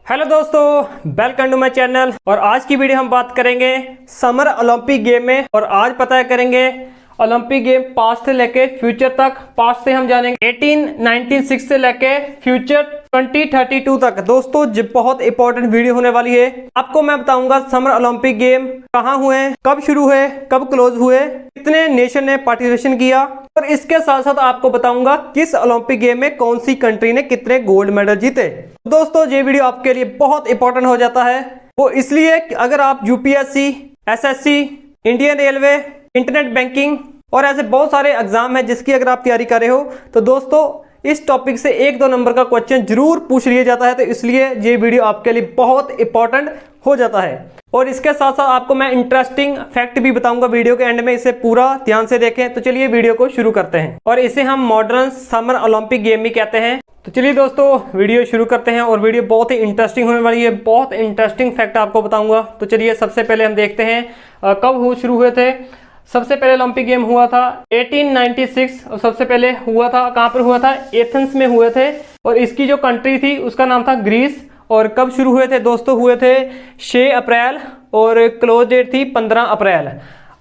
Hello दोस्तों, welcome to my channel. और आज की वीडियो हम बात करेंगे समर ओलंपिक गेम में। और आज पता करेंगे ओलंपिक गेम पास्ट से लेके फ्यूचर तक। पास्ट से हम जानेंगे 1896 से लेके फ्यूचर 2032 तक। दोस्तों बहुत इंपॉर्टेंट वीडियो होने वाली है। आपको मैं बताऊंगा समर ओलंपिक गेम कहाँ हुए, कब शुरू हुए, कब क्लोज हुए, कितने नेशन ने पार्टिसिपेशन किया, और इसके साथ साथ आपको बताऊंगा किस ओलंपिक गेम में कौन सी कंट्री ने कितने गोल्ड मेडल जीते। दोस्तों ये वीडियो आपके लिए बहुत इंपॉर्टेंट हो जाता है। वो इसलिए कि अगर आप UPSC, SSC, Indian railway, internet banking और ऐसे बहुत सारे एग्जाम है जिसकी अगर आप तैयारी कर रहे हो, तो दोस्तों इस टॉपिक से 1-2 नंबर का क्वेश्चन जरूर पूछ लिया जाता है। तो इसलिए ये वीडियो आपके लिए बहुत इंपॉर्टेंट हो जाता है। और इसके साथ साथ आपको मैं इंटरेस्टिंग फैक्ट भी बताऊंगा वीडियो के एंड में। इसे पूरा ध्यान से देखें। तो चलिए वीडियो को शुरू करते हैं। और इसे हम मॉडर्न समर ओलंपिक गेम भी कहते हैं। तो चलिए दोस्तों वीडियो शुरू करते हैं। और वीडियो बहुत ही इंटरेस्टिंग होने वाली है। बहुत इंटरेस्टिंग फैक्ट आपको बताऊंगा। तो चलिए सबसे पहले हम देखते हैं कब शुरू हुए थे। सबसे पहले ओलंपिक गेम हुआ था 1896। और सबसे पहले हुआ था कहाँ पर हुआ था? एथेंस में हुए थे। और इसकी जो कंट्री थी उसका नाम था ग्रीस। और कब शुरू हुए थे दोस्तों? हुए थे 6 अप्रैल और क्लोज डेट थी 15 अप्रैल।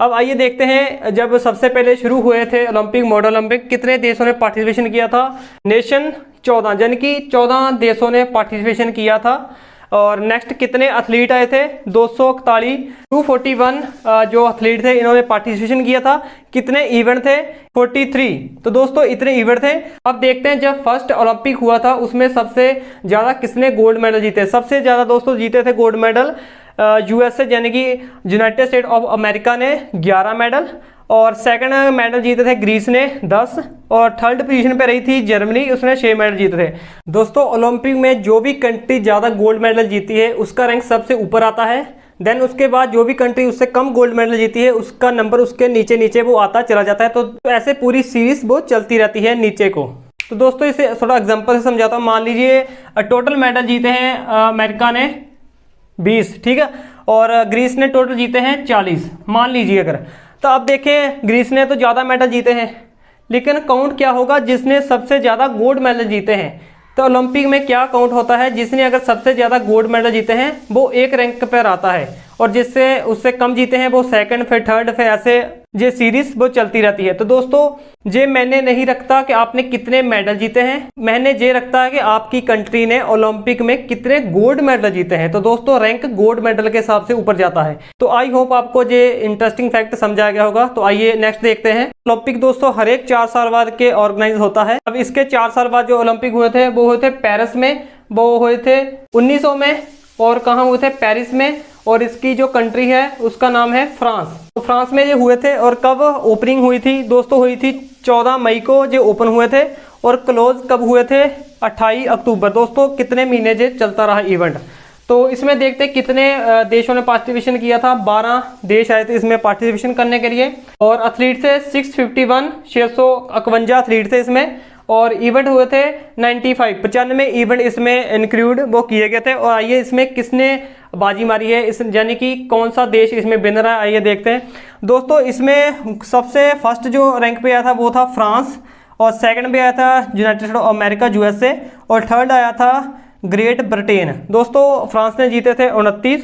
अब आइए देखते हैं जब सबसे पहले शुरू हुए थे ओलंपिक, मॉडल ओलंपिक, कितने देशों ने पार्टिसिपेशन किया था? नेशन 14, यानी कि 14 देशों ने पार्टिसिपेशन किया था। और नेक्स्ट कितने एथलीट आए थे? 241, 241 जो एथलीट थे इन्होंने पार्टिसिपेशन किया था। कितने इवेंट थे? 43। तो दोस्तों इतने इवेंट थे। अब देखते हैं जब फर्स्ट ओलंपिक हुआ था उसमें सबसे ज्यादा किसने गोल्ड मेडल जीते? सबसे ज्यादा दोस्तों जीते थे गोल्ड मेडल यूएसए, यानी कि यूनाइटेड स्टेट ऑफ अमेरिका ने 11 मेडल। और सेकंड मेडल जीते थे ग्रीस ने 10। और थर्ड पोजीशन पे रही थी जर्मनी, उसने 6 मेडल जीते थे। दोस्तों ओलंपिक में जो भी कंट्री ज्यादा गोल्ड मेडल जीती है उसका रैंक सबसे ऊपर आता है। देन उसके बाद जो भी कंट्री उससे कम गोल्ड मेडल जीती है उसका नंबर उसके नीचे नीचे वो आता चला जाता है। तो ऐसे पूरी सीरीज वो चलती रहती है नीचे को। तो दोस्तों इसे थोड़ा एग्जाम्पल से समझाता हूँ। मान लीजिए टोटल मेडल जीते हैं अमेरिका ने 20, ठीक है, और ग्रीस ने टोटल जीते हैं 40 मान लीजिए। अगर तो अब देखें ग्रीस ने तो ज़्यादा मेडल जीते हैं, लेकिन काउंट क्या होगा? जिसने सबसे ज़्यादा गोल्ड मेडल जीते हैं। तो ओलंपिक में क्या काउंट होता है? जिसने अगर सबसे ज़्यादा गोल्ड मेडल जीते हैं वो एक रैंक पर आता है, और जिससे उससे कम जीते हैं वो सेकंड, फिर थर्ड, फिर ऐसे ये सीरीज वो चलती रहती है। तो दोस्तों ये मैंने नहीं रखता कि आपने कितने मेडल जीते हैं, मैंने ये रखता है कि आपकी कंट्री ने ओलंपिक में कितने गोल्ड मेडल जीते हैं। तो दोस्तों रैंक गोल्ड मेडल के हिसाब से ऊपर जाता है। तो आई होप आपको ये इंटरेस्टिंग फैक्ट समझाया गया होगा। तो आइए नेक्स्ट देखते हैं। ओलंपिक दोस्तों हर एक 4 साल बाद के ऑर्गेनाइज होता है। अब इसके 4 साल बाद जो ओलंपिक हुए थे वो हुए थे पेरिस में, वो हुए थे 1900 में। और कहाँ हुए थे? पेरिस में। और इसकी जो कंट्री है उसका नाम है फ्रांस। तो फ्रांस में ये हुए थे। और कब ओपनिंग हुई थी दोस्तों? हुई थी 14 मई को ये ओपन हुए थे। और क्लोज कब हुए थे? 28 अक्टूबर। दोस्तों कितने महीने ये चलता रहा इवेंट। तो इसमें देखते कितने देशों ने पार्टिसिपेशन किया था। 12 देश आए थे इसमें पार्टिसिपेशन करने के लिए। और एथलीट थे 651 एथलीट थे इसमें। और इवेंट हुए थे 95 इवेंट इसमें इंक्लूड वो किए गए थे। और आइए इसमें किसने बाजी मारी है, इस यानी कि कौन सा देश इसमें विनर है, आइए देखते हैं। दोस्तों इसमें सबसे फर्स्ट जो रैंक पे आया था वो था फ्रांस। और सेकंड पे आया था United state of America USA. और थर्ड आया था ग्रेट ब्रिटेन। दोस्तों फ्रांस ने जीते थे 29,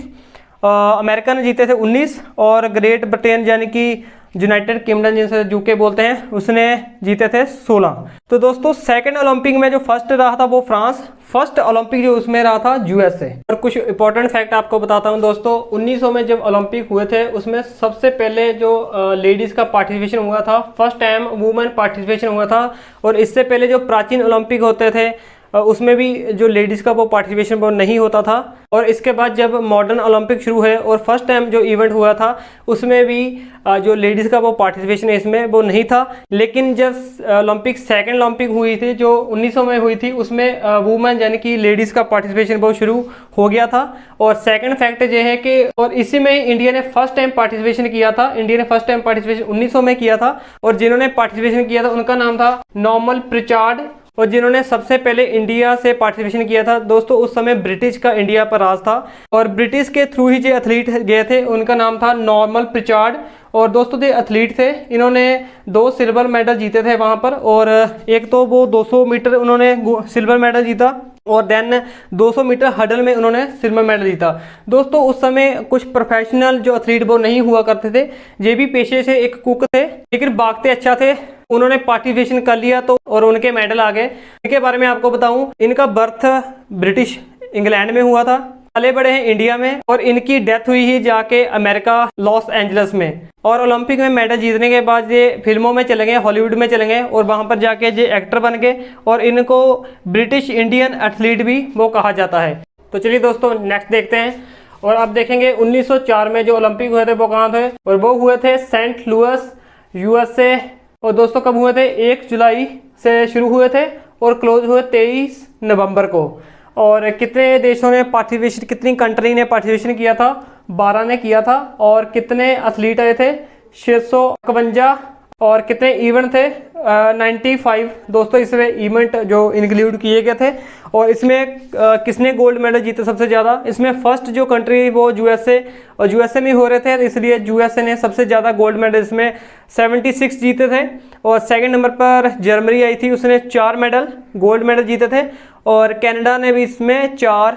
अमेरिका ने जीते थे 19, और ग्रेट ब्रिटेन यानी कि यूनाइटेड किंगडम जिसे यूके बोलते हैं उसने जीते थे 16। तो दोस्तों सेकंड ओलंपिक में जो फर्स्ट रहा था वो फ्रांस, फर्स्ट ओलंपिक जो उसमें रहा था यूएसए। और कुछ इंपॉर्टेंट फैक्ट आपको बताता हूं दोस्तों। 1900 में जब ओलंपिक हुए थे उसमें सबसे पहले जो लेडीज का पार्टिसिपेशन हुआ था, फर्स्ट टाइम वुमेन पार्टिसिपेशन हुआ था। और इससे पहले जो प्राचीन ओलंपिक होते थे उसमें भी जो लेडीज़ का वो पार्टिसिपेशन वो नहीं होता था। और इसके बाद जब मॉडर्न ओलंपिक शुरू है और फर्स्ट टाइम जो इवेंट हुआ था उसमें भी जो लेडीज़ का वो पार्टिसिपेशन इसमें वो नहीं था। लेकिन जब ओलंपिक सेकंड ओलंपिक हुई थी जो 1900 में हुई थी उसमें वुमेन यानी कि लेडीज़ का पार्टिसिपेशन वो शुरू हो गया था। और सेकंड फैक्ट ये है कि और इसी में इंडिया ने फर्स्ट टाइम पार्टिसिपेशन किया था। इंडिया ने फर्स्ट टाइम पार्टिसिपेशन 1900 में किया था। और जिन्होंने पार्टिसिपेशन किया था उनका नाम था नॉर्मन प्रिचार्ड। और जिन्होंने सबसे पहले इंडिया से पार्टिसिपेशन किया था दोस्तों उस समय ब्रिटिश का इंडिया पर राज था। और ब्रिटिश के थ्रू ही जो एथलीट गए थे उनका नाम था नॉर्मन प्रिचार्ड। और दोस्तों जो एथलीट थे इन्होंने 2 सिल्वर मेडल जीते थे वहां पर। और एक तो वो 200 मीटर उन्होंने सिल्वर मेडल जीता। और देन 200 मीटर हडल में उन्होंने सिल्वर मेडल जीता। दोस्तों उस समय कुछ प्रोफेशनल जो एथलीट वो नहीं हुआ करते थे, ये भी पेशे से एक कुक थे, लेकिन भागते अच्छा थे, उन्होंने पार्टिसिपेशन कर लिया तो और उनके मेडल आ गए। इनके बारे में आपको बताऊं, इनका बर्थ ब्रिटिश इंग्लैंड में हुआ था, पले बड़े हैं इंडिया में, और इनकी डेथ हुई ही जाके अमेरिका लॉस एंजल्स में। और ओलंपिक में मेडल जीतने के बाद ये फिल्मों में चले गए, हॉलीवुड में चले गए, और वहां पर जाके ये एक्टर बन गए, और इनको ब्रिटिश इंडियन एथलीट भी वो कहा जाता है। तो चलिए दोस्तों नेक्स्ट देखते हैं। और अब देखेंगे 1904 में जो ओलंपिक हुए थे वो कहाँ थे, और वो हुए थे सेंट लुइस यूएसए। और दोस्तों कब हुए थे, 1 जुलाई से शुरू हुए थे और क्लोज हुए 23 नवंबर को। और कितने देशों ने पार्टिसिपेशन, कितनी कंट्री ने पार्टिसिपेशन किया था, 12 ने किया था। और कितने एथलीट आए थे, 651। और कितने इवेंट थे, 95 दोस्तों इसमें इवेंट जो इंक्लूड किए गए थे। और इसमें किसने गोल्ड मेडल जीते सबसे ज़्यादा, इसमें फर्स्ट जो कंट्री वो यूएसए, और यूएसए में हो रहे थे, इसलिए यूएसए ने सबसे ज़्यादा गोल्ड मेडल इसमें 76 जीते थे। और सेकंड नंबर पर जर्मनी आई थी, उसने 4 मेडल गोल्ड मेडल जीते थे। और कनाडा ने भी इसमें 4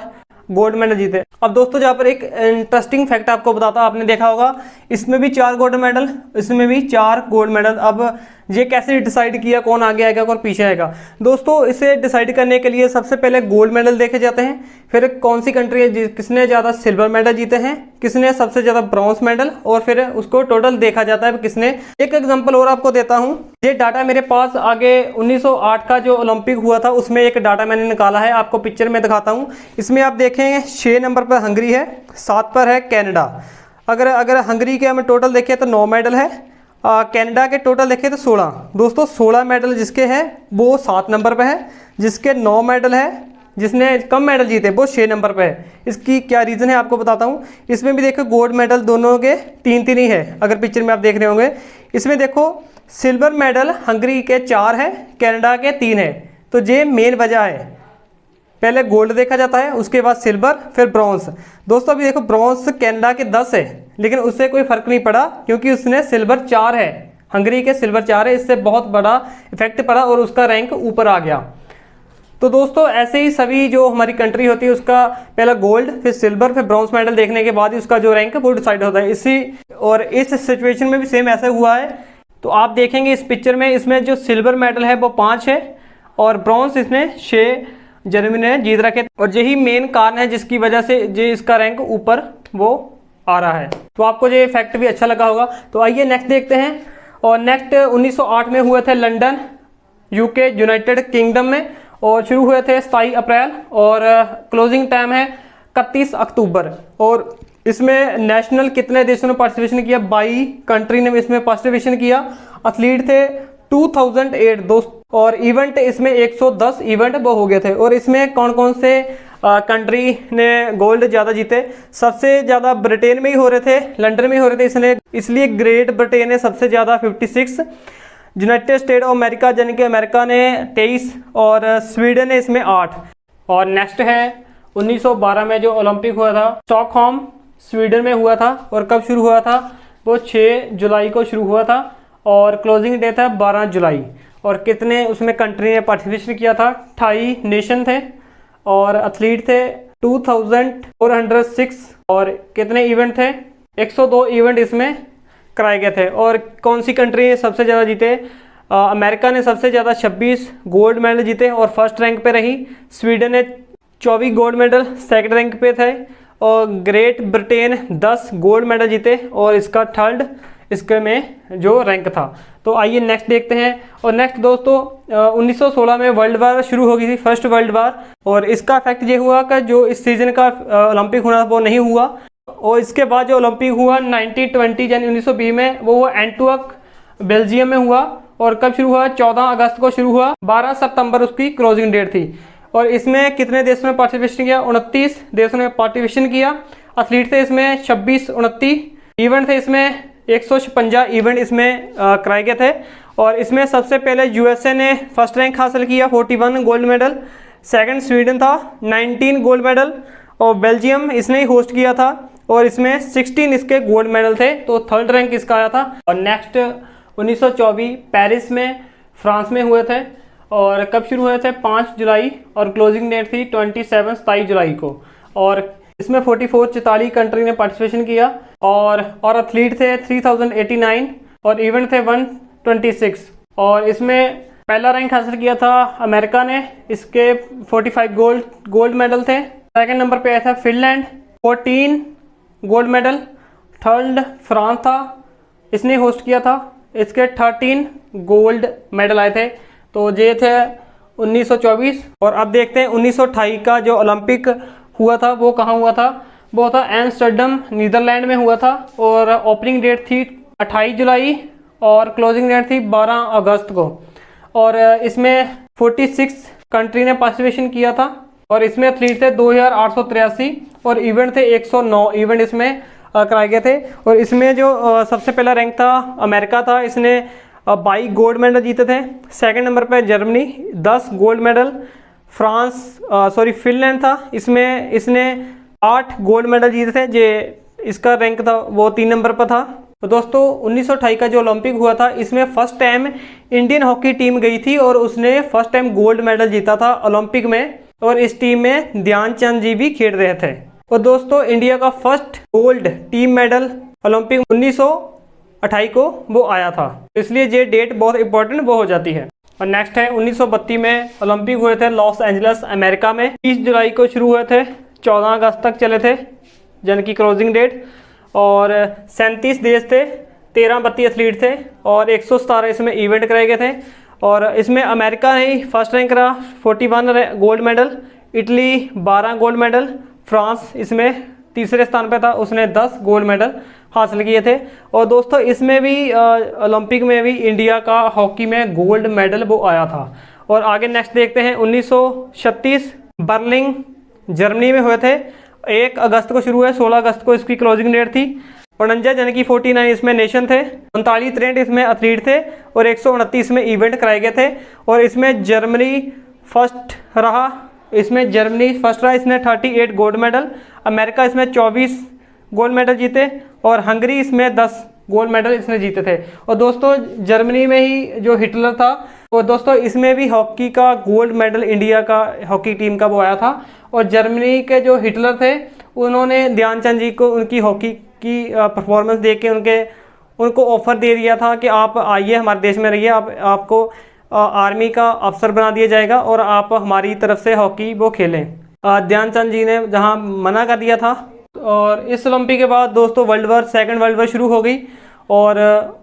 गोल्ड मेडल जीते। अब दोस्तों जहाँ पर एक इंटरेस्टिंग फैक्ट आपको बताता, आपने देखा होगा इसमें भी 4 गोल्ड मेडल, इसमें भी 4 गोल्ड मेडल। अब ये कैसे डिसाइड किया कौन आगे आएगा कौन पीछे आएगा। दोस्तों इसे डिसाइड करने के लिए सबसे पहले गोल्ड मेडल देखे जाते हैं, फिर कौन सी कंट्री है किसने ज़्यादा सिल्वर मेडल जीते हैं, किसने सबसे ज़्यादा ब्रॉन्ज मेडल, और फिर उसको टोटल देखा जाता है किसने। एक एग्जाम्पल और आपको देता हूँ, ये डाटा मेरे पास आगे 1908 का जो ओलंपिक हुआ था उसमें एक डाटा मैंने निकाला है, आपको पिक्चर में दिखाता हूँ। इसमें आप देखेंगे 6 नंबर पर हंगरी है, 7 पर है कनाडा। अगर हंगरी के हम टोटल देखें तो 9 मेडल है, कनाडा के टोटल देखें तो 16। दोस्तों 16 मेडल जिसके हैं वो 7 नंबर पे है, जिसके 9 मेडल है, जिसने कम मेडल जीते वो 6 नंबर पे है। इसकी क्या रीज़न है आपको बताता हूँ। इसमें भी देखो गोल्ड मेडल दोनों के 3-3 ही है, अगर पिक्चर में आप देख रहे होंगे। इसमें देखो सिल्वर मेडल हंगरी के 4 है, कनाडा के 3 है। तो ये मेन वजह है, पहले गोल्ड देखा जाता है, उसके बाद सिल्वर, फिर ब्रॉन्ज। दोस्तों अभी देखो ब्रॉन्ज कनाडा के 10 है, लेकिन उससे कोई फर्क नहीं पड़ा क्योंकि उसने सिल्वर 4 है, हंगरी के सिल्वर 4 है, इससे बहुत बड़ा इफेक्ट पड़ा और उसका रैंक ऊपर आ गया। तो दोस्तों ऐसे ही सभी जो हमारी कंट्री होती है उसका पहला गोल्ड, फिर सिल्वर, फिर ब्रॉन्ज मेडल देखने के बाद ही उसका जो रैंक वो डिसाइड होता है। इस सिचुएशन में भी सेम ऐसा हुआ है। तो आप देखेंगे इस पिक्चर में, इसमें जो सिल्वर मेडल है वो 5 है और ब्रॉन्ज इसने 6 जर्मनी ने जीत रखे, और यही मेन कारण है जिसकी वजह से ये इसका रैंक ऊपर वो आ रहा है। तो आपको ये फैक्ट भी अच्छा लगा होगा। तो आइए नेक्स्ट देखते हैं। और नेक्स्ट 1908 में हुए थे लंदन यूके यूनाइटेड किंगडम में, और शुरू हुए थे 27 अप्रैल और क्लोजिंग टाइम है 31 अक्टूबर। और इसमें नेशनल कितने देशों ने पार्टिसिपेशन किया, 22 कंट्री ने इसमें पार्टिसिपेशन किया। एथलीट थे 2008 दोस्त, और इवेंट इसमें 110 इवेंट वो हो गए थे। और इसमें कौन कौन से कंट्री ने गोल्ड ज़्यादा जीते, सबसे ज़्यादा ब्रिटेन में ही हो रहे थे, लंदन में ही हो रहे थे, इसलिए ग्रेट ब्रिटेन ने सबसे ज़्यादा 56, यूनाइटेड स्टेट ऑफ अमेरिका यानी कि अमेरिका ने 23, और स्वीडन ने इसमें 8। और नेक्स्ट है 1912 में जो ओलंपिक हुआ था स्टॉकहोम स्वीडन में हुआ था, और कब शुरू हुआ था, वो 6 जुलाई को शुरू हुआ था और क्लोजिंग डे था 12 जुलाई। और कितने उसमें कंट्री ने पार्टिसिपेशन किया था, 28 नेशन थे, और एथलीट थे 2406, और कितने इवेंट थे, 102 इवेंट इसमें कराए गए थे। और कौन सी कंट्री ने सबसे ज़्यादा जीते, अमेरिका ने सबसे ज़्यादा 26 गोल्ड मेडल जीते और फर्स्ट रैंक पे रही। स्वीडन ने 24 गोल्ड मेडल सेकंड रैंक पे थे, और ग्रेट ब्रिटेन 10 गोल्ड मेडल जीते और इसका थर्ड इसके में जो रैंक था। तो आइए नेक्स्ट देखते हैं। और नेक्स्ट दोस्तों 1916 में वर्ल्ड वार शुरू हो गई थी, फर्स्ट वर्ल्ड वार, और इसका इफेक्ट ये हुआ कि जो इस सीजन का ओलंपिक होना वो नहीं हुआ। और इसके बाद जो ओलंपिक हुआ 1920 यानी 1920 में, वो हुआ एंटवर्प बेल्जियम में हुआ। और कब शुरू हुआ, 14 अगस्त को शुरू हुआ, 12 सितंबर उसकी क्लोजिंग डेट थी। और इसमें कितने देशों ने पार्टिसिपेशन किया, 29 देशों ने पार्टिसिपेशन किया। एथलीट थे इसमें 26-29, इवेंट थे इसमें 156 इवेंट इसमें कराए गए थे। और इसमें सबसे पहले यूएसए ने फर्स्ट रैंक हासिल किया, 41 गोल्ड मेडल। सेकंड स्वीडन था 19 गोल्ड मेडल, और बेल्जियम इसने ही होस्ट किया था और इसमें 16 इसके गोल्ड मेडल थे, तो थर्ड रैंक इसका आया था। और नेक्स्ट 1924 पेरिस में फ्रांस में हुए थे, और कब शुरू हुए थे? 5 जुलाई और क्लोजिंग डेट थी 27 जुलाई को। और इसमें 44 कंट्री ने पार्टिसिपेशन किया और एथलीट थे 3089 और इवेंट थे 126। और इसमें पहला रैंक हासिल किया था अमेरिका ने, इसके 45 गोल्ड मेडल थे। सेकंड नंबर पे आया था Finland 14 gold medal. Third France था, इसने होस्ट किया था, इसके 13 गोल्ड मेडल आए थे। तो ये थे 1924। और अब देखते हैं 1928 का जो ओलंपिक हुआ था वो कहाँ हुआ था? वो था एम्स्टर्डम नीदरलैंड में हुआ था। और ओपनिंग डेट थी 28 जुलाई और क्लोजिंग डेट थी 12 अगस्त को। और इसमें 46 कंट्री ने पार्टिसिपेशन किया था और इसमें एथलीट थे 2883 और इवेंट थे 109 इवेंट इसमें कराए गए थे। और इसमें जो सबसे पहला रैंक था अमेरिका था, इसने 22 गोल्ड मेडल जीते थे। सेकंड नंबर पे जर्मनी 10 गोल्ड मेडल। फिनलैंड था, इसमें इसने 8 गोल्ड मेडल जीते थे। जे इसका रैंक था वो 3 नंबर पर था। तो दोस्तों 1928 का जो ओलंपिक हुआ था इसमें first time Indian hockey team गई थी और उसने फर्स्ट टाइम गोल्ड मेडल जीता था ओलंपिक में। और इस टीम में ध्यानचंद जी भी खेल रहे थे। और दोस्तों इंडिया का first gold team medal Olympic 1928 को वो आया था, इसलिए ये डेट बहुत इंपॉर्टेंट वो हो जाती है। और नेक्स्ट है 1932 में ओलंपिक हुए थे लॉस एंजलिस अमेरिका में। 30 जुलाई को शुरू हुए थे, 14 अगस्त तक चले थे जन की क्लोजिंग डेट। और 37 देश थे, 13 एथलीट थे और 117 इसमें इवेंट कराए गए थे। और इसमें अमेरिका ने फर्स्ट रैंक रहा 41 gold medal, Italy 12 gold medal, France इसमें तीसरे स्थान पे था, उसने 10 गोल्ड मेडल हासिल किए थे। और दोस्तों इसमें भी ओलंपिक में भी इंडिया का हॉकी में गोल्ड मेडल वो आया था। और आगे नेक्स्ट देखते हैं 1936 बर्लिन जर्मनी में हुए थे। 1 अगस्त को शुरू हुए, 16 अगस्त को इसकी क्लोजिंग डेट थी। 49 यानी कि 49 इसमें नेशन थे, 39 इसमें एथलीट थे और 129 में इवेंट कराए गए थे। और इसमें जर्मनी फर्स्ट रहा, इसने 38 गोल्ड मेडल। अमेरिका इसमें 24 गोल्ड मेडल जीते और हंगरी इसमें 10 गोल्ड मेडल इसने जीते थे। और दोस्तों जर्मनी में ही जो हिटलर था, और दोस्तों इसमें भी हॉकी का गोल्ड मेडल इंडिया का हॉकी टीम का वो आया था। और जर्मनी के जो हिटलर थे उन्होंने ध्यानचंद जी को उनकी हॉकी की परफॉर्मेंस देख के उनको ऑफर दे दिया था कि आप आइए हमारे देश में रहिए, आपको आर्मी का अफसर बना दिया जाएगा और आप हमारी तरफ से हॉकी वो खेलें। ध्यानचंद जी ने जहां मना कर दिया था। और इस ओलंपिक के बाद दोस्तों सेकेंड वर्ल्ड वॉर शुरू हो गई। और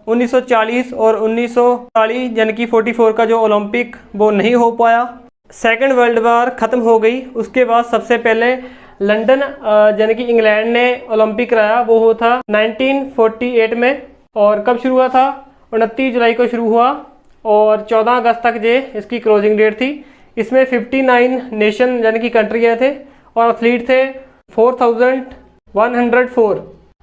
1940 और 1940 यानी कि 44 का जो ओलंपिक वो नहीं हो पाया। सेकेंड वर्ल्ड वॉर ख़त्म हो गई, उसके बाद सबसे पहले लंदन यानी कि इंग्लैंड ने ओलंपिक कराया, वो हुआ था 1948 में। और कब शुरू हुआ था? 29 जुलाई को शुरू हुआ और 14 अगस्त तक ये इसकी क्लोजिंग डेट थी। इसमें 59 नेशन यानी कि कंट्री गए थे और एथलीट थे 4104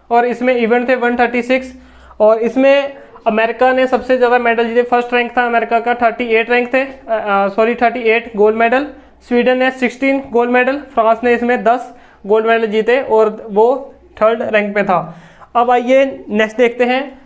और इसमें इवेंट थे 136। और इसमें अमेरिका ने सबसे ज़्यादा मेडल जीते, फर्स्ट रैंक था अमेरिका का, 38 गोल्ड मेडल। स्वीडन ने 16 गोल्ड मेडल, फ्रांस ने इसमें 10 गोल्ड मेडल जीते और वो थर्ड रैंक पे था। अब आइए नेक्स्ट देखते हैं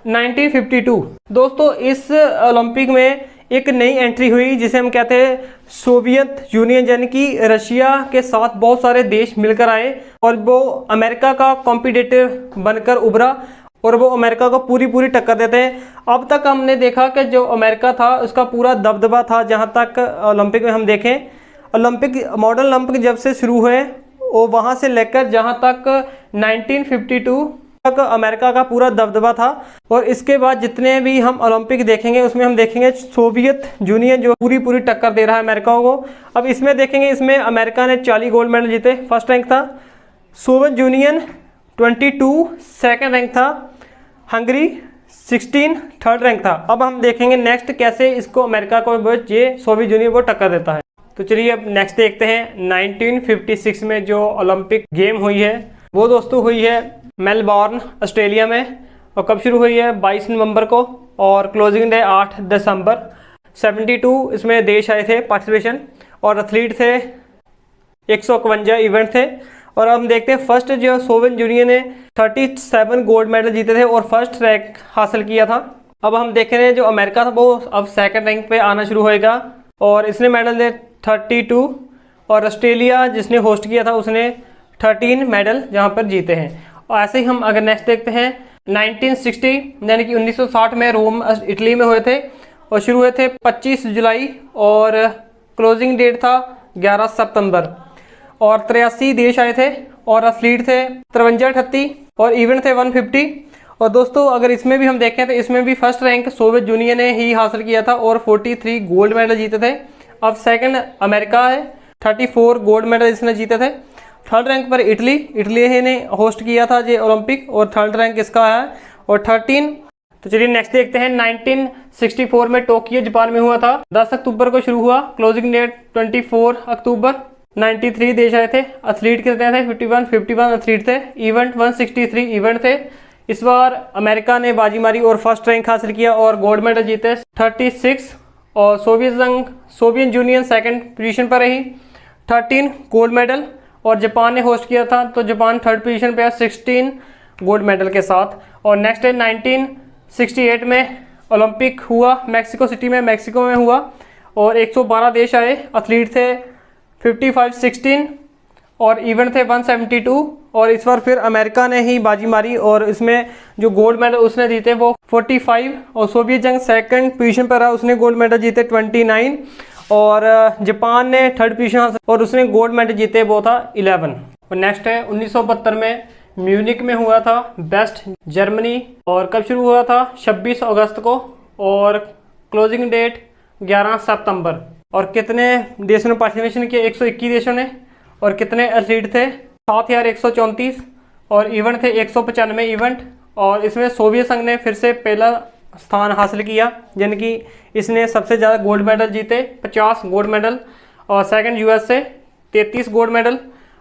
1952। दोस्तों इस ओलंपिक में एक नई एंट्री हुई जिसे हम कहते हैं सोवियत यूनियन, यानी कि रशिया के साथ बहुत सारे देश मिलकर आए और वो अमेरिका का कॉम्पिटिटर बनकर उभरा और वो अमेरिका को पूरी टक्कर देते हैं। अब तक हमने देखा कि जो अमेरिका था उसका पूरा दबदबा था। जहां तक ओलंपिक में हम देखें, मॉडर्न ओलंपिक जब से शुरू हुए वो वहां से लेकर जहां तक 1952 तक अमेरिका का पूरा दबदबा था। और इसके बाद जितने भी हम ओलंपिक देखेंगे उसमें हम देखेंगे सोवियत यूनियन जो पूरी टक्कर दे रहा है अमेरिका को। अब इसमें देखेंगे, इसमें अमेरिका ने 40 गोल्ड मेडल जीते, फर्स्ट रैंक था। सोवियत यूनियन 22 सेकंड रैंक था। हंगरी 16 थर्ड रैंक था। अब हम देखेंगे नेक्स्ट कैसे इसको अमेरिका को ये सोवियत यूनियन को टक्कर देता है। तो चलिए अब नेक्स्ट देखते हैं 1956 में जो ओलंपिक गेम हुई है वो दोस्तों हुई है मेलबॉर्न ऑस्ट्रेलिया में। और कब शुरू हुई है? 22 नवंबर को और क्लोजिंग डे 8 दिसंबर। 72 इसमें देश आए थे पार्टिसिपेशन और एथलीट थे 151 इवेंट थे। और अब हम देखते हैं फर्स्ट जो सोवियत यूनियन ने 37 गोल्ड मेडल जीते थे और फर्स्ट रैंक हासिल किया था। अब हम देख रहे हैं जो अमेरिका था वो अब सेकंड रैंक पे आना शुरू होएगा और इसने मेडल दिए 32, और ऑस्ट्रेलिया जिसने होस्ट किया था उसने 13 मेडल जहाँ पर जीते हैं। और ऐसे ही हम अगर नेक्स्ट देखते हैं 1960 यानी कि 1960 में रोम इटली में हुए थे और शुरू हुए थे 25 जुलाई और क्लोजिंग डेट था 11 सितंबर, और 83 देश आए थे और एथलीट थे 53-38 और इवेंट थे 150। और दोस्तों अगर इसमें भी हम देखें तो इसमें भी फर्स्ट रैंक सोवियत यूनियन ने ही हासिल किया था और 43 गोल्ड मेडल जीते थे। अब सेकंड अमेरिका है, 34 गोल्ड मेडल इसने जीते थे। थर्ड रैंक पर इटली ने होस्ट किया था ये ओलंपिक और थर्ड रैंक इसका है और 13। तो चलिए नेक्स्ट देखते हैं 1964 में टोक्यो जापान में हुआ था। 10 अक्टूबर को शुरू हुआ, क्लोजिंग डेट 24 अक्टूबर। 93 देश आए थे, एथलीट कितने थे 51 एथलीट थे, इवेंट 163 इवेंट थे। इस बार अमेरिका ने बाजी मारी और फर्स्ट रैंक हासिल किया और गोल्ड मेडल जीते 36, और सोवियत यूनियन सेकंड पोजीशन पर रही 13 गोल्ड मेडल, और जापान ने होस्ट किया था तो जापान थर्ड पोजीशन पे है 16 गोल्ड मेडल के साथ। और नेक्स्ट है 1968 में ओलंपिक हुआ मैक्सिको सिटी में, मैक्सिको में हुआ और 112 देश आए, एथलीट थे 55-16 और इवेंट थे 172। और इस बार फिर अमेरिका ने ही बाजी मारी और इसमें जो गोल्ड मेडल उसने जीते वो 45, और सोवियत जंग सेकंड पोजीशन पर रहा, उसने गोल्ड मेडल जीते 29, और जापान ने थर्ड पोजीशन हासिल और उसने गोल्ड मेडल जीते वो था 11। और नेक्स्ट है 1972 में म्यूनिक में हुआ था बेस्ट जर्मनी, और कब शुरू हुआ था 26 अगस्त को और क्लोजिंग डेट 11 सितंबर। और कितने देशों ने पार्टिसिपेशन किया 121 देशों ने, और कितने एथलीट थे 7134 और इवेंट थे 195 इवेंट। और इसमें सोवियत संघ ने फिर से पहला स्थान हासिल किया, यानी कि इसने सबसे ज़्यादा गोल्ड मेडल जीते 50 गोल्ड मेडल, और सेकंड यूएसए 33 गोल्ड मेडल,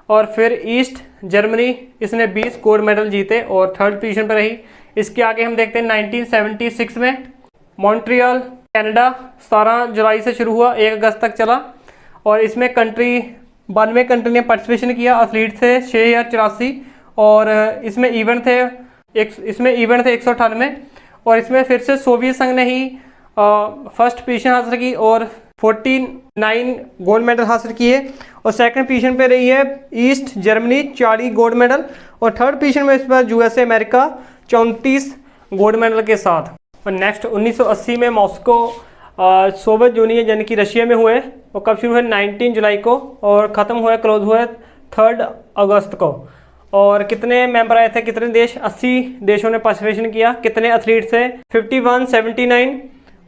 और फिर ईस्ट जर्मनी इसने 20 गोल्ड मेडल जीते और थर्ड पोजीशन पर रही। इसके आगे हम देखते हैं 1976 में मॉन्ट्रियल कनाडा 17 जुलाई से शुरू हुआ, 1 अगस्त तक चला, और इसमें 92 कंट्री ने पार्टिसिपेशन किया, एथलीट थे 6084 और इसमें इवेंट थे 198, और इसमें फिर से सोवियत संघ ने ही फर्स्ट पोजीशन हासिल की और 49 गोल्ड मेडल हासिल किए, और सेकंड पोजीशन पे रही है ईस्ट जर्मनी 40 गोल्ड मेडल, और थर्ड पोजीशन में इस बार यूएसए अमेरिका 34 गोल्ड मेडल के साथ। और नेक्स्ट 1980 में मॉस्को सोवियत यूनियन यानी कि रशिया में हुए, और कब शुरू हुए 19 जुलाई को और ख़त्म हुआ क्लोज हुआ 3 अगस्त को। और कितने मेंबर आए थे, कितने देश 80 देशों ने पार्टिसिपेशन किया, कितने एथलीट थे 51-79,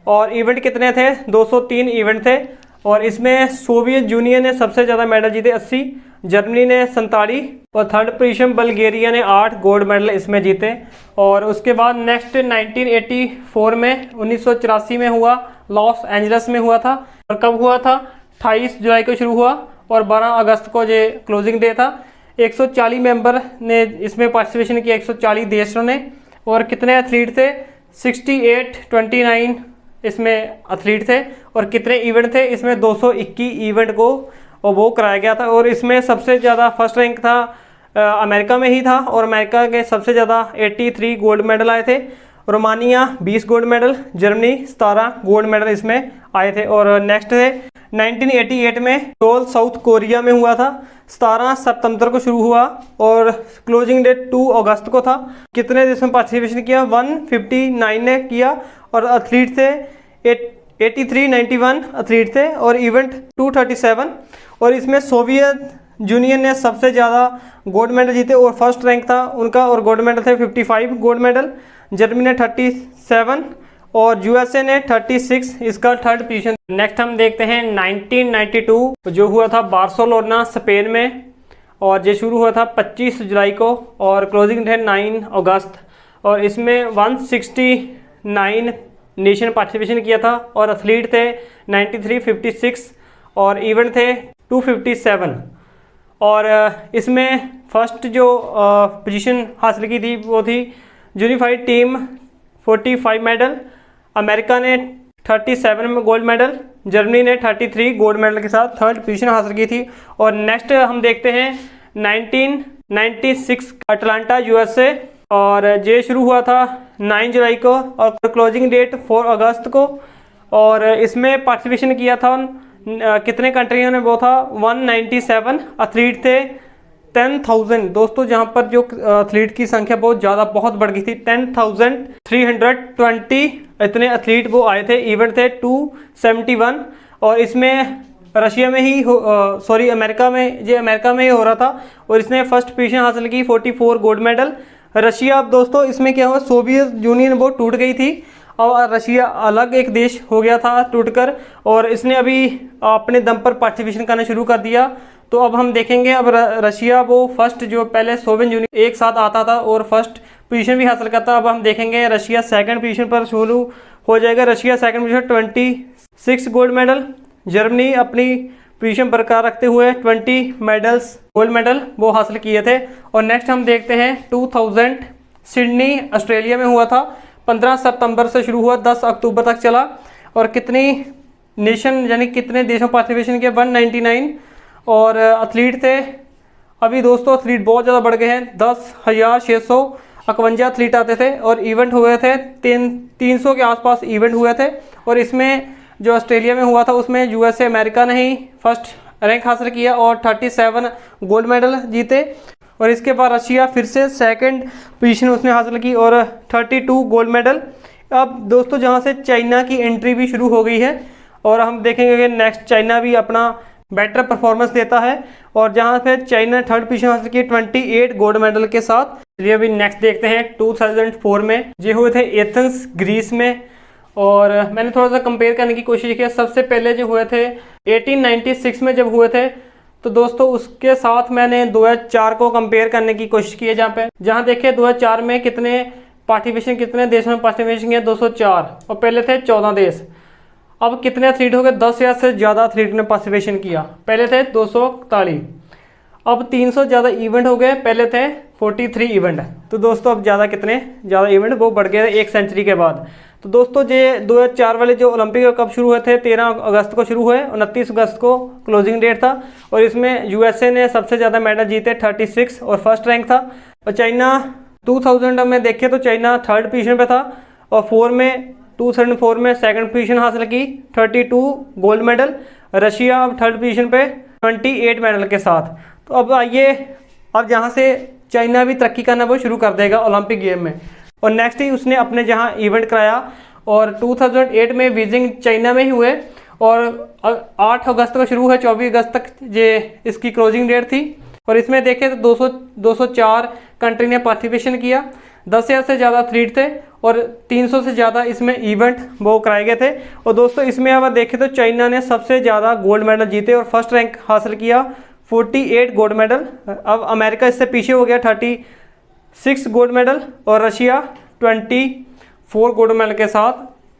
और इवेंट कितने थे 203 इवेंट थे। और इसमें सोवियत यूनियन ने सबसे ज़्यादा मेडल जीते 80, जर्मनी ने 47, और थर्ड पोजीशन बल्गेरिया ने 8 गोल्ड मेडल इसमें जीते। और उसके बाद नेक्स्ट 1984 में 1984 में हुआ, लॉस एंजल्स में हुआ था, और कब हुआ था 28 जुलाई को शुरू हुआ और 12 अगस्त को ये क्लोजिंग डे था। 140 मेंबर ने इसमें पार्टिसिपेशन किया, 140 देशों ने, और कितने एथलीट थे 68-29 इसमें एथलीट थे, और कितने इवेंट थे इसमें 221 इवेंट को और वो कराया गया था। और इसमें सबसे ज़्यादा फर्स्ट रैंक था अमेरिका में ही था, और अमेरिका के सबसे ज़्यादा 83 गोल्ड मेडल आए थे, Romania 20 gold medal, Germany 17 gold medal इसमें आए थे। और नेक्स्ट है 1988 में सोल साउथ कोरिया में हुआ था, 17 सितंबर को शुरू हुआ और क्लोजिंग डेट 2 अगस्त को था। कितने देशों में पार्टिसिपेशन किया 159 ने किया, और एथलीट थे 83-91 एथलीट थे, और इवेंट 237। और इसमें सोवियत यूनियन ने सबसे ज़्यादा गोल्ड मेडल जीते और फर्स्ट रैंक था उनका, और गोल्ड मेडल थे 55 गोल्ड मेडल, जर्मनी ने 37 और यूएसए ने 36 इसका थर्ड पोजीशन। नेक्स्ट हम देखते हैं 1992 जो हुआ था बार्सिलोना स्पेन में, और ये शुरू हुआ था 25 जुलाई को और क्लोजिंग थे 9 अगस्त। और इसमें 169 नेशन पार्टिसिपेशन किया था, और एथलीट थे 93, 56 और इवेंट थे 257। और इसमें फर्स्ट जो पोजीशन हासिल की थी वो थी यूनिफाइड टीम 45 मेडल, अमेरिका ने 37 में गोल्ड मेडल, जर्मनी ने 33 गोल्ड मेडल के साथ थर्ड पोजीशन हासिल की थी। और नेक्स्ट हम देखते हैं 1996 अटलांटा यूएसए, और ये शुरू हुआ था 9 जुलाई को और क्लोजिंग डेट 4 अगस्त को, और इसमें पार्टिसिपेशन किया था कितने कंट्रियों ने, वो था 197 एथलीट थे। 10,000 दोस्तों, जहां पर जो एथलीट की संख्या बहुत बढ़ गई थी। 10,320 इतने एथलीट वो आए थे। इवेंट थे 271 और इसमें रशिया में ही अमेरिका में ही हो रहा था और इसने फर्स्ट पोजीशन हासिल की, 44 गोल्ड मेडल। रशिया, अब दोस्तों इसमें क्या हुआ, सोवियत यूनियन वो टूट गई थी और रशिया अलग एक देश हो गया था टूटकर, और इसने अभी अपने दम पर पार्टिसिपेशन करना शुरू कर दिया। तो अब हम देखेंगे, अब रशिया वो फर्स्ट, जो पहले सोवियत यूनियन एक साथ आता था और फर्स्ट पोजीशन भी हासिल करता, अब हम देखेंगे रशिया सेकंड पोजीशन पर शुरू हो जाएगा। Russia second position 26 gold medal. Germany अपनी पोजीशन बरकरार रखते हुए 20 मेडल्स, गोल्ड मेडल वो हासिल किए थे। और नेक्स्ट हम देखते हैं 2000 सिडनी ऑस्ट्रेलिया में हुआ था। 15 सितंबर से शुरू हुआ, 10 अक्टूबर तक चला। और कितनी नेशन यानी कितने देशों पार्टिसिपेशन किया, 199 और एथलीट थे। अभी दोस्तों एथलीट बहुत ज़्यादा बढ़ गए हैं, 10,651 एथलीट आते थे और इवेंट हुए थे 300 के आसपास इवेंट हुए थे। और इसमें जो ऑस्ट्रेलिया में हुआ था उसमें यूएसए अमेरिका ने ही फर्स्ट रैंक हासिल किया और 37 गोल्ड मेडल जीते। और इसके बाद रशिया फिर से सेकंड पोजीशन उसने हासिल की और 32 गोल्ड मेडल। अब दोस्तों जहां से चाइना की एंट्री भी शुरू हो गई है और हम देखेंगे कि नेक्स्ट चाइना भी अपना बेटर परफॉर्मेंस देता है और जहां पे चाइना थर्ड पोजीशन हासिल की 28 गोल्ड मेडल के साथ। चलिए अभी नेक्स्ट देखते हैं 2004 में, ये हुए थे एथेंस ग्रीस में। और मैंने थोड़ा सा कंपेयर करने की कोशिश की। सबसे पहले जो हुए थे 1896 में जब हुए थे, तो दोस्तों उसके साथ मैंने 2004 को कंपेयर करने की कोशिश की है। जहाँ देखे 2004 में कितने देशों में पार्टिसिपेशन किया, 204 और पहले थे 14 देश। अब कितने एथलीट हो गए, 10,000 से ज़्यादा एथलीट ने पार्टिसिपेशन किया, पहले थे 241। अब 300 ज़्यादा इवेंट हो गए, पहले थे 43 इवेंट। तो दोस्तों अब कितने ज़्यादा इवेंट वो बढ़ गए एक सेंचुरी के बाद। तो दोस्तों ये 2004 वाले जो ओलंपिक कब शुरू हुए थे, 13 अगस्त को शुरू हुए, 29 अगस्त को क्लोजिंग डेट था। और इसमें यूएसए ने सबसे ज़्यादा मेडल जीते 36 और फर्स्ट रैंक था। और चाइना 2000 में देखे तो चाइना थर्ड पोजीशन पे था और 2004 में सेकंड पोजीशन हासिल की 32 गोल्ड मेडल। रशिया अब थर्ड पोजीशन पे 28 मेडल के साथ। तो अब आइए, अब जहाँ से चाइना भी तरक्की करना वो शुरू कर देगा ओलंपिक गेम में। और नेक्स्ट ही उसने अपने जहाँ इवेंट कराया और 2008 में बीजिंग चाइना में ही हुए और 8 अगस्त को शुरू है, 24 अगस्त तक ये इसकी क्लोजिंग डेट थी। और इसमें देखें तो 204 कंट्री ने पार्टिसिपेशन किया, 10,000 से ज़्यादा एथलीट थे और 300 से ज़्यादा इसमें इवेंट वो कराए गए थे। और दोस्तों इसमें अगर देखें तो चाइना ने सबसे ज़्यादा गोल्ड मेडल जीते और फर्स्ट रैंक हासिल किया, 48 गोल्ड मेडल। अब अमेरिका इससे पीछे हो गया, 36 गोल्ड मेडल और रशिया 24 गोल्ड मेडल के साथ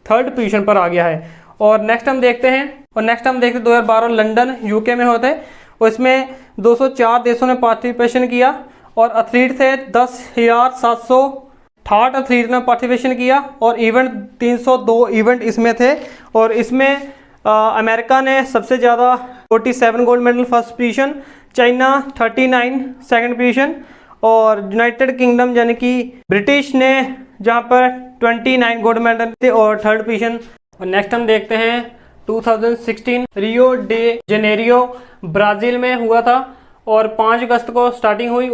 थर्ड पोजीशन पर आ गया है। और नेक्स्ट हम देखते हैं 2012 लंदन यूके में होते और इसमें 204 देशों ने पार्टिसिपेशन किया और एथलीट थे 10,768 एथलीट ने पार्टिसिपेशन किया और इवेंट 302 इवेंट इसमें थे। और इसमें अमेरिका ने सबसे ज़्यादा 47 gold medal first position, China 39 second position और यूनाइटेड किंगडम यानी कि ब्रिटिश ने जहां पर 29 गोल्ड मेडल थे और थर्ड पोजीशन। और नेक्स्ट हम देखते हैं 2016 रियो डे जेनेरियो ब्राज़ील में हुआ था और 5 अगस्त को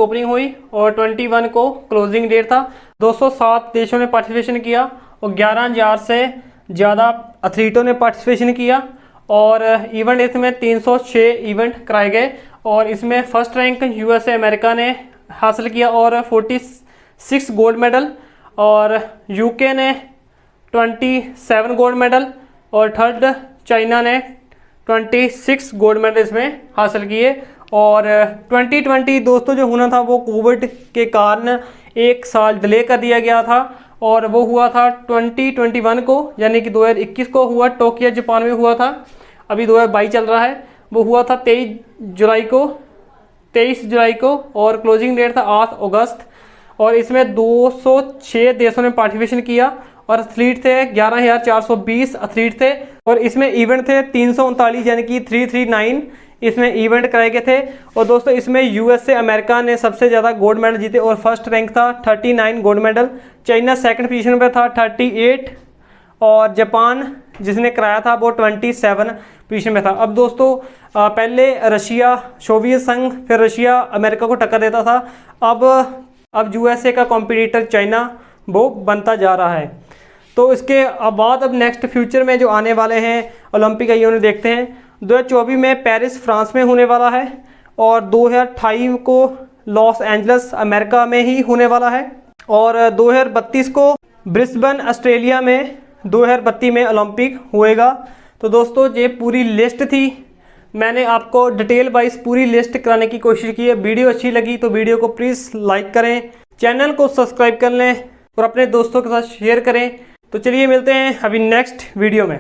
ओपनिंग हुई और 21 को क्लोजिंग डेट था। 207 देशों ने पार्टिसिपेशन किया और 11,000 से ज़्यादा एथलीटों ने पार्टिसिपेशन किया और इवेंट इसमें 306 इवेंट कराए गए और इसमें फर्स्ट रैंक यूएसए अमेरिका ने हासिल किया और 46 गोल्ड मेडल और यूके ने 27 गोल्ड मेडल और थर्ड चाइना ने 26 गोल्ड मेडल इसमें हासिल किए। और 2020 दोस्तों जो होना था वो कोविड के कारण एक साल डिले कर दिया गया था और वो हुआ था 2021 को, यानी कि 2021 को हुआ, टोक्यो जापान में हुआ था। अभी 2022 चल रहा है, वो हुआ था 23 जुलाई को और क्लोजिंग डेट था 8 अगस्त। और इसमें 206 देशों ने पार्टिसिपेशन किया और एथलीट थे 11,420 एथलीट थे और इसमें इवेंट थे 339 यानी कि 339 इसमें इवेंट कराए गए थे। और दोस्तों इसमें यूएसए अमेरिका ने सबसे ज़्यादा गोल्ड मेडल जीते और फर्स्ट रैंक था 39 gold medal. China second position पे था 38 और जापान जिसने कराया था वो 27 पोजीशन में था। अब दोस्तों पहले रशिया, सोवियत संघ, फिर रशिया अमेरिका को टक्कर देता था। अब यूएसए का कॉम्पिटिटर चाइना वो बनता जा रहा है। तो इसके बाद अब नेक्स्ट फ्यूचर में जो आने वाले हैं ओलंपिक उन्हें देखते हैं। 2024 में पेरिस फ्रांस में होने वाला है और 2028 को लॉस एंजल्स अमेरिका में ही होने वाला है और 2032 को ब्रिस्बेन ऑस्ट्रेलिया में 2032 में ओलंपिक होएगा। तो दोस्तों ये पूरी लिस्ट थी, मैंने आपको डिटेल वाइज पूरी लिस्ट कराने की कोशिश की है। वीडियो अच्छी लगी तो वीडियो को प्लीज़ लाइक करें, चैनल को सब्सक्राइब कर लें और अपने दोस्तों के साथ शेयर करें। तो चलिए मिलते हैं अभी नेक्स्ट वीडियो में।